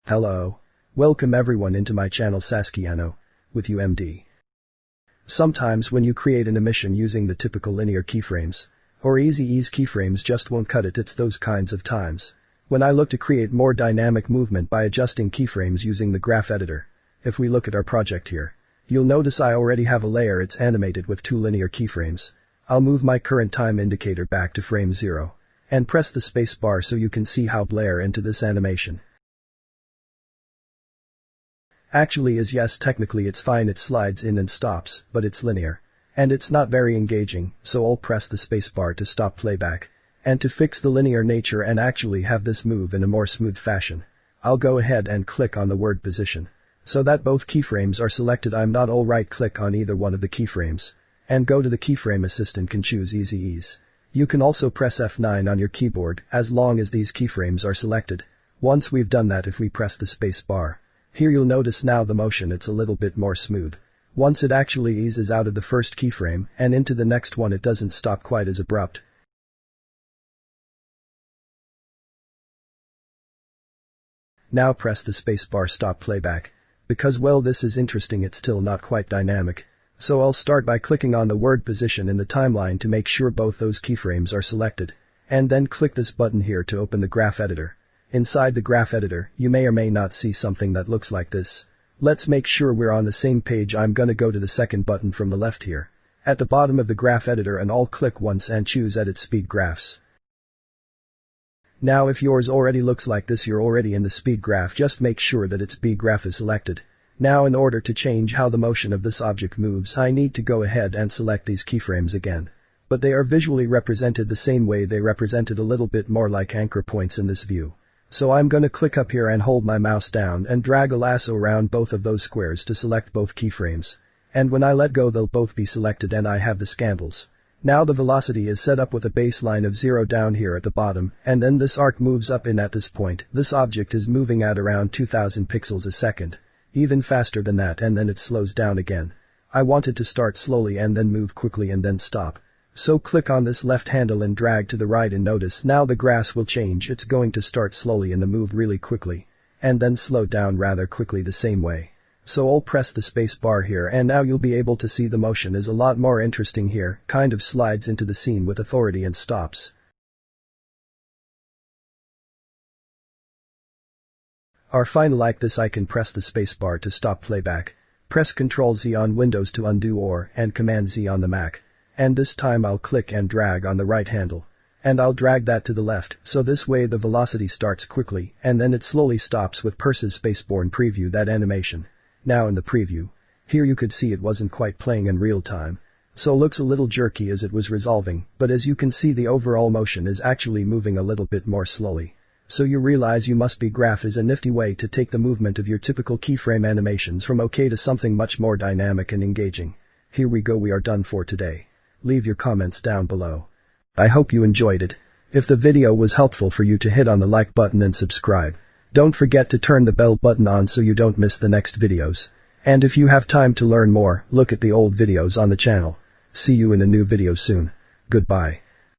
Hello. Welcome everyone into my channel Saskiano, with you MD. Sometimes when you create an emission using the typical linear keyframes, or easy ease keyframes just won't cut it. It's those kinds of times when I look to create more dynamic movement by adjusting keyframes using the GraphEditor. If we look at our project here, you'll notice I already have a layer. It's animated with 2 linear keyframes. I'll move my current time indicator back to frame 0 and press the space bar so you can see how layer into this animation. Actually yes, technically it's fine, it slides in and stops, but it's linear. And it's not very engaging, so I'll press the spacebar to stop playback. And to fix the linear nature and actually have this move in a more smooth fashion, I'll go ahead and click on the word position. So that both keyframes are selected, I'm not all right click on either one of the keyframes. And go to the Keyframe Assistant and choose Easy Ease. You can also press F9 on your keyboard as long as these keyframes are selected. Once we've done that, if we press the space bar, here you'll notice now the motion, it's a little bit more smooth. Once it actually eases out of the first keyframe and into the next one, it doesn't stop quite as abrupt. Now press the spacebar, stop playback. Because well, this is interesting, it's still not quite dynamic. So I'll start by clicking on the word position in the timeline to make sure both those keyframes are selected. And then click this button here to open the GraphEditor. Inside the GraphEditor, you may or may not see something that looks like this. Let's make sure we're on the same page. I'm gonna go to the second button from the left here, at the bottom of the GraphEditor, and I'll click once and choose Edit Speed Graphs. Now if yours already looks like this, you're already in the speed graph. Just make sure that its speed graph is selected. Now in order to change how the motion of this object moves, I need to go ahead and select these keyframes again. But they are visually represented the same way they represented, a little bit more like anchor points in this view. So I'm gonna click up here and hold my mouse down and drag a lasso around both of those squares to select both keyframes. And when I let go, they'll both be selected and I have the scandals. Now the velocity is set up with a baseline of 0 down here at the bottom, and then this arc moves up in at this point. This object is moving at around 2000 pixels a second. Even faster than that, and then it slows down again. I want it to start slowly and then move quickly and then stop. So click on this left handle and drag to the right, and notice now the graphs will change. It's going to start slowly and then move really quickly, and then slow down rather quickly the same way. So I'll press the space bar here, and now you'll be able to see the motion is a lot more interesting here, kind of slides into the scene with authority and stops. Or fine like this, I can press the space bar to stop playback. Press Ctrl Z on Windows to undo, or and Command Z on the Mac. And this time I'll click and drag on the right handle. And I'll drag that to the left, so this way the velocity starts quickly, and then it slowly stops. With Purse's spacebar and preview that animation. Now in the preview, here you could see it wasn't quite playing in real time. So looks a little jerky as it was resolving, but as you can see the overall motion is actually moving a little bit more slowly. So you realize you must be graph is a nifty way to take the movement of your typical keyframe animations from okay to something much more dynamic and engaging. Here we go, we are done for today. Leave your comments down below. I hope you enjoyed it. If the video was helpful for you, to hit on the like button and subscribe. Don't forget to turn the bell button on so you don't miss the next videos. And if you have time to learn more, look at the old videos on the channel. See you in a new video soon. Goodbye.